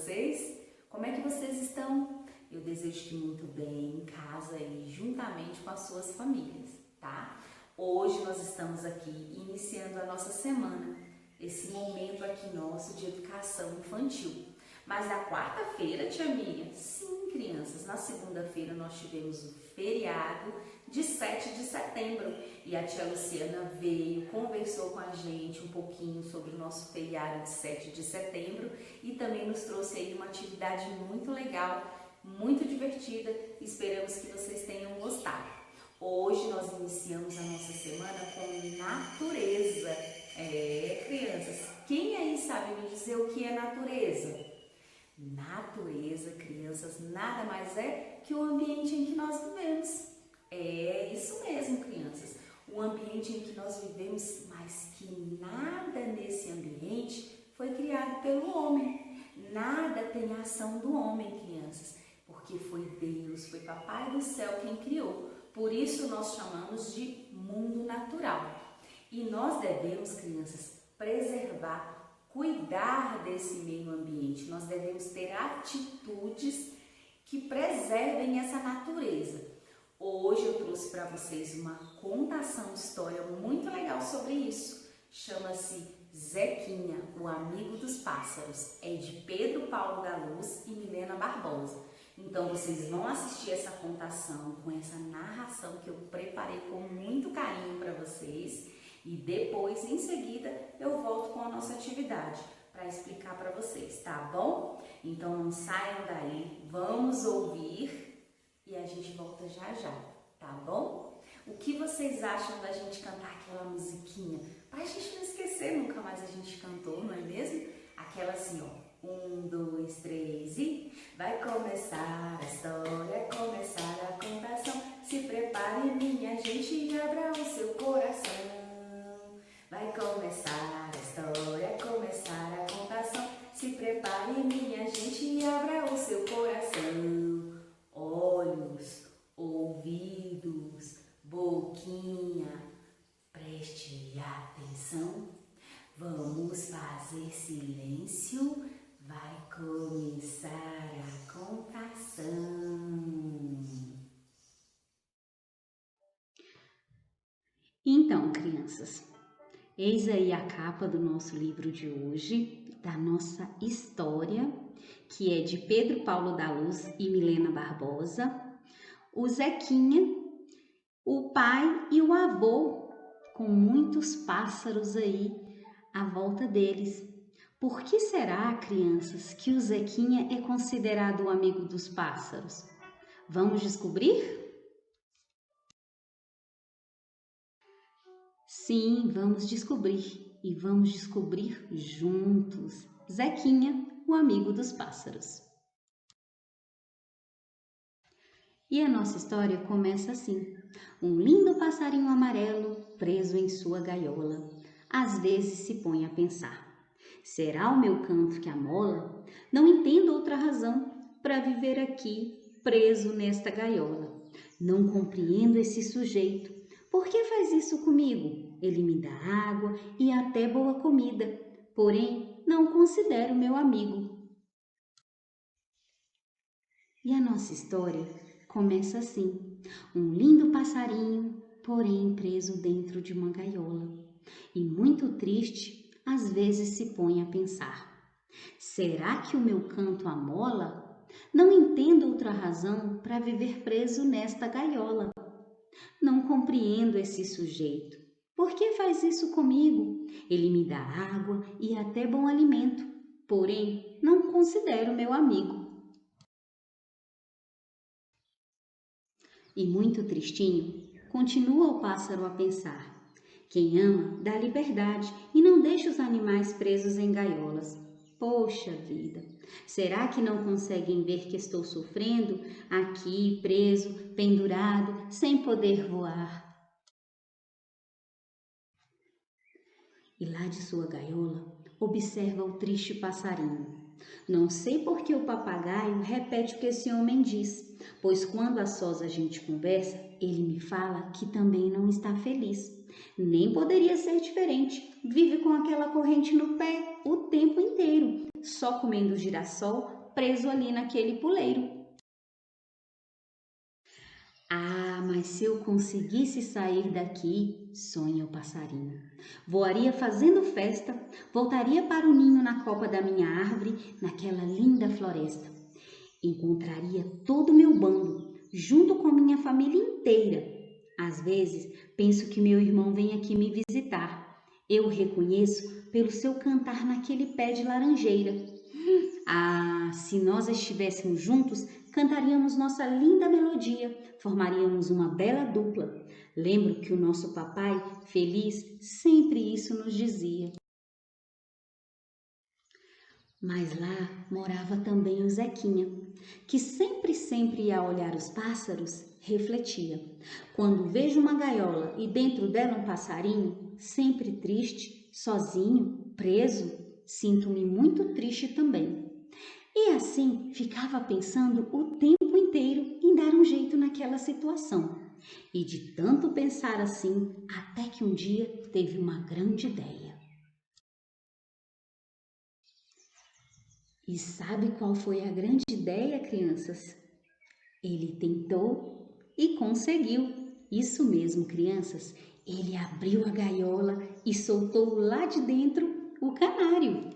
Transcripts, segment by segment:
vocês? Como é que vocês estão? Eu desejo que muito bem em casa e juntamente com as suas famílias, tá? Hoje nós estamos aqui iniciando a nossa semana, esse momento aqui nosso de educação infantil. Mas na quarta-feira, tia Miriam, sim, crianças, na segunda-feira nós tivemos o feriado de 7 de setembro e a tia Luciana veio, conversou com a gente um pouquinho sobre o nosso feriado de 7 de setembro e também nos trouxe aí uma atividade muito legal, muito divertida. Esperamos que vocês tenham gostado. Hoje nós iniciamos a nossa semana com natureza. Crianças, quem aí sabe me dizer o que é natureza? Natureza, crianças, nada mais é que o ambiente em que nós vivemos. É isso mesmo, crianças. O ambiente em que nós vivemos, mas que nada nesse ambiente foi criado pelo homem. Nada tem a ação do homem, crianças, porque foi Deus, foi Papai do céu quem criou. Por isso nós chamamos de mundo natural. E nós devemos, crianças, preservar, cuidar desse meio ambiente. Nós devemos ter atitudes que preservem essa natureza. Hoje eu trouxe para vocês uma contação, história muito legal sobre isso. Chama-se Zequinha, o Amigo dos Pássaros. É de Pedro Paulo da Luz e Milena Barbosa. Então vocês vão assistir essa contação com essa narração que eu preparei com muito carinho para vocês. E depois, em seguida, eu volto com a nossa atividade para explicar para vocês, tá bom? Então não saiam daí, vamos ouvir e a gente volta já já, tá bom? O que vocês acham da gente cantar aquela musiquinha? Pra gente não esquecer, nunca mais a gente cantou, não é mesmo? Aquela assim, ó, 1, 2, 3 e vai começar a história, começar a contação. Se prepare, minha gente, e abra o seu coração. Vai começar a história, começar a contação. Se prepare, minha gente, e abra o seu coração. Olhos, ouvidos, boquinha, preste atenção. Vamos fazer silêncio, vai começar a contação. Então, crianças, eis aí a capa do nosso livro de hoje, da nossa história, que é de Pedro Paulo da Luz e Milena Barbosa. O Zequinha, o pai e o avô, com muitos pássaros aí à volta deles. Por que será, crianças, que o Zequinha é considerado o amigo dos pássaros? Vamos descobrir? Sim, vamos descobrir e vamos descobrir juntos. Zequinha, o amigo dos pássaros. E a nossa história começa assim. Um lindo passarinho amarelo preso em sua gaiola. Às vezes se põe a pensar: será o meu canto que amola? Não entendo outra razão para viver aqui preso nesta gaiola. Não compreendo esse sujeito. Por que faz isso comigo? Ele me dá água e até boa comida, porém não considero meu amigo. E a nossa história começa assim. Um lindo passarinho, porém preso dentro de uma gaiola. E muito triste, às vezes se põe a pensar: será que o meu canto amola? Não entendo outra razão para viver preso nesta gaiola. Não compreendo esse sujeito. Por que faz isso comigo? Ele me dá água e até bom alimento, porém não considero meu amigo. E muito tristinho, continua o pássaro a pensar: quem ama dá liberdade e não deixa os animais presos em gaiolas. Poxa vida, será que não conseguem ver que estou sofrendo aqui, preso, pendurado, sem poder voar? E lá de sua gaiola, observa o triste passarinho. Não sei por que o papagaio repete o que esse homem diz, pois quando a sós a gente conversa, ele me fala que também não está feliz. Nem poderia ser diferente, vive com aquela corrente no pé o tempo inteiro, só só comendo girassol preso ali naquele puleiro. Ah, mas se eu conseguisse sair daqui, sonha o passarinho. Voaria fazendo festa, voltaria para o ninho na copa da minha árvore, naquela linda floresta. Encontraria todo o meu bando, junto com minha família inteira. Às vezes, penso que meu irmão vem aqui me visitar. Eu o reconheço pelo seu cantar naquele pé de laranjeira. Ah, se nós estivéssemos juntos, cantaríamos nossa linda melodia, formaríamos uma bela dupla. Lembro que o nosso papai, feliz, sempre isso nos dizia. Mas lá morava também o Zequinha, que sempre ia olhar os pássaros, refletia. Quando vejo uma gaiola e dentro dela um passarinho, sempre triste, sozinho, preso, sinto-me muito triste também. E assim ficava pensando o tempo inteiro em dar um jeito naquela situação. E de tanto pensar assim, até que um dia teve uma grande ideia. E sabe qual foi a grande ideia, crianças? Ele tentou e conseguiu. Isso mesmo, crianças. Ele abriu a gaiola e soltou lá de dentro o canário.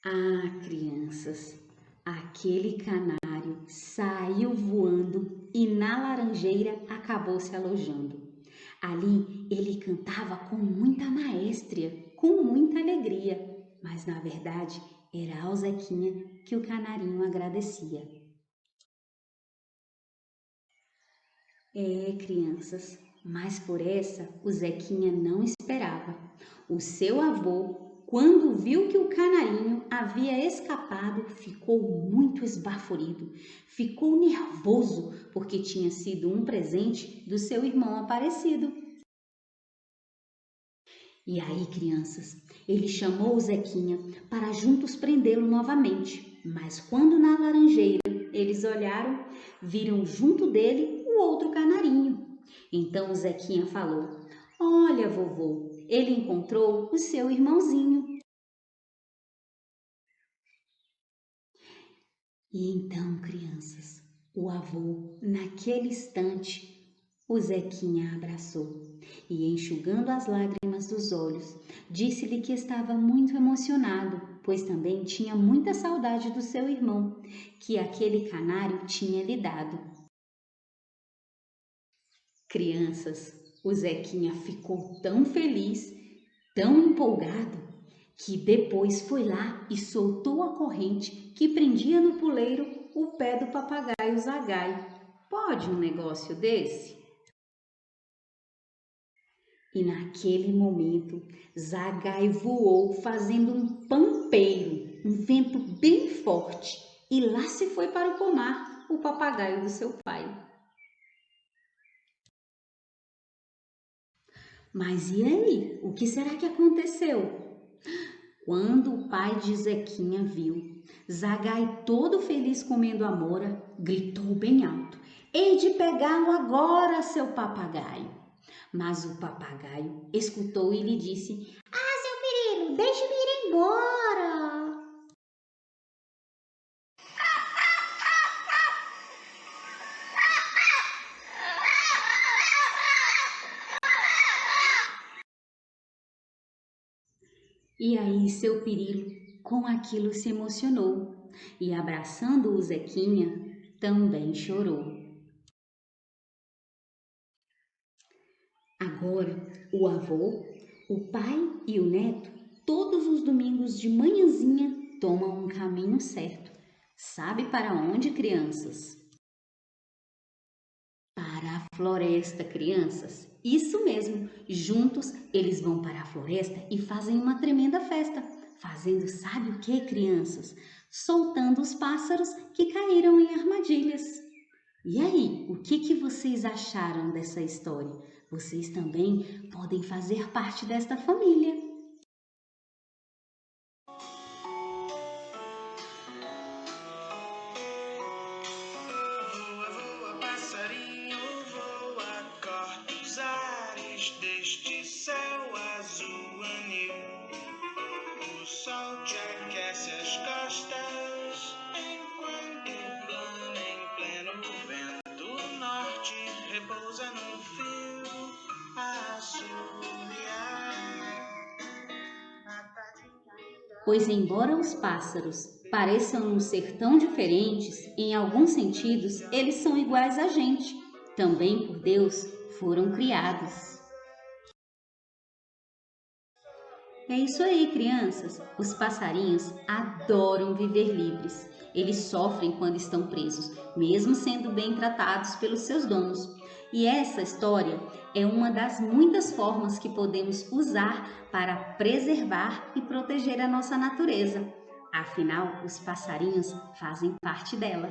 Ah, crianças, aquele canário saiu voando e na laranjeira acabou se alojando. Ali ele cantava com muita maestria, com muita alegria, mas na verdade era ao Zequinha que o canarinho agradecia. É, crianças, mas por essa o Zequinha não esperava. O seu avô, quando viu que o canarinho havia escapado, ficou muito esbaforido, ficou nervoso porque tinha sido um presente do seu irmão aparecido. E aí, crianças, ele chamou o Zequinha para juntos prendê-lo novamente. Mas quando na laranjeira eles olharam, viram junto dele o outro canarinho. Então o Zequinha falou: "Olha, vovô, ele encontrou o seu irmãozinho." E então, crianças, o avô, naquele instante, o Zequinha abraçou e, enxugando as lágrimas dos olhos, disse-lhe que estava muito emocionado, pois também tinha muita saudade do seu irmão, que aquele canário tinha lhe dado. Crianças, o Zequinha ficou tão feliz, tão empolgado, que depois foi lá e soltou a corrente que prendia no puleiro o pé do papagaio Zagai. Pode um negócio desse? E naquele momento, Zagai voou fazendo um pampeiro, um vento bem forte, e lá se foi para o pomar o papagaio do seu pai. Mas e aí? O que será que aconteceu? Quando o pai de Zequinha viu Zagai todo feliz comendo amora, gritou bem alto: "Hei de pegá-lo agora, seu papagaio!" Mas o papagaio escutou e lhe disse: "Ah, seu Cirilo, deixe-me ir embora." E aí seu Cirilo com aquilo se emocionou e, abraçando o Zequinha, também chorou. Agora o avô, o pai e o neto, todos os domingos de manhãzinha, tomam um caminho certo. Sabe para onde, crianças? Para a floresta, crianças. Isso mesmo, juntos eles vão para a floresta e fazem uma tremenda festa. Fazendo sabe o que, crianças? Soltando os pássaros que caíram em armadilhas. E aí, o que vocês acharam dessa história? Vocês também podem fazer parte desta família. Voa, voa, passarinho, voa, corta os ares deste céu azul anil. Pois, embora os pássaros pareçam não ser tão diferentes, em alguns sentidos eles são iguais a gente. Também por Deus foram criados. É isso aí, crianças. Os passarinhos adoram viver livres. Eles sofrem quando estão presos, mesmo sendo bem tratados pelos seus donos. E essa história é uma das muitas formas que podemos usar para preservar e proteger a nossa natureza. Afinal, os passarinhos fazem parte dela.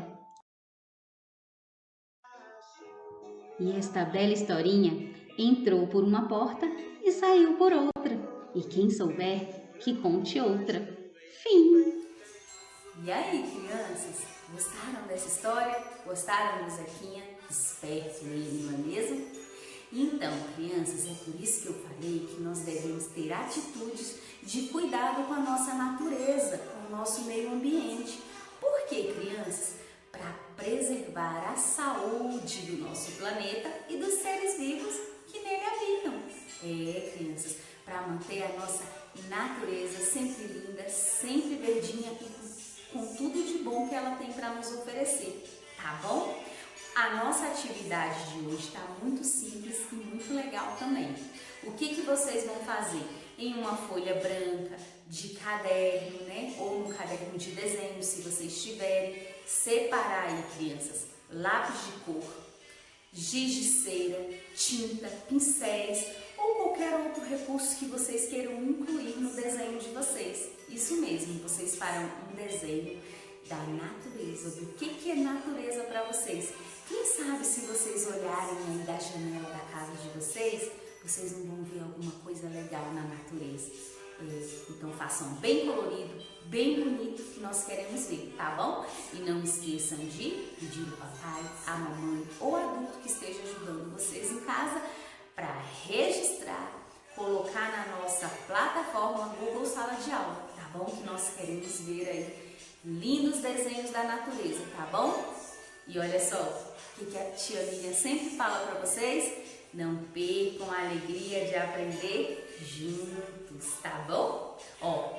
E esta bela historinha entrou por uma porta e saiu por outra. E quem souber, que conte outra. Fim! E aí, crianças, gostaram dessa história? Gostaram do Zequinha? Esperto ele, não é mesmo? Então, crianças, é por isso que eu falei que nós devemos ter atitudes de cuidado com a nossa natureza, com o nosso meio ambiente. Por quê, crianças? Para preservar a saúde do nosso planeta e dos seres vivos que nele habitam. É, crianças, para manter a nossa natureza sempre linda, sempre verdinha e com tudo de bom que ela tem para nos oferecer, tá bom? A nossa atividade de hoje está muito simples e muito legal também. O que vocês vão fazer? Em uma folha branca de caderno, né? Ou um caderno de desenho, se vocês tiverem, separar aí, crianças, lápis de cor, giz de cera, tinta, pincéis ou qualquer outro recurso que vocês queiram incluir no desenho de vocês. Isso mesmo, vocês farão um desenho da natureza, do que é natureza para vocês. Quem sabe se vocês olharem aí da janela da casa de vocês, vocês não vão ver alguma coisa legal na natureza. Então façam bem colorido, bem bonito que nós queremos ver, tá bom? E não esqueçam de pedir o papai, a mamãe ou adulto que esteja ajudando vocês em casa para registrar, colocar na nossa plataforma Google Sala de Aula, tá bom? Que nós queremos ver aí lindos desenhos da natureza, tá bom? E olha só, o que a tia Miriam sempre fala para vocês? Não percam a alegria de aprender juntos, tá bom? Ó,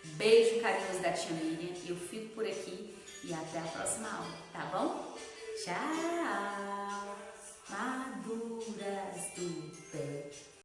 beijo carinhoso da tia Miriam, eu fico por aqui e até a próxima aula, tá bom? Tchau! Maduras do pé.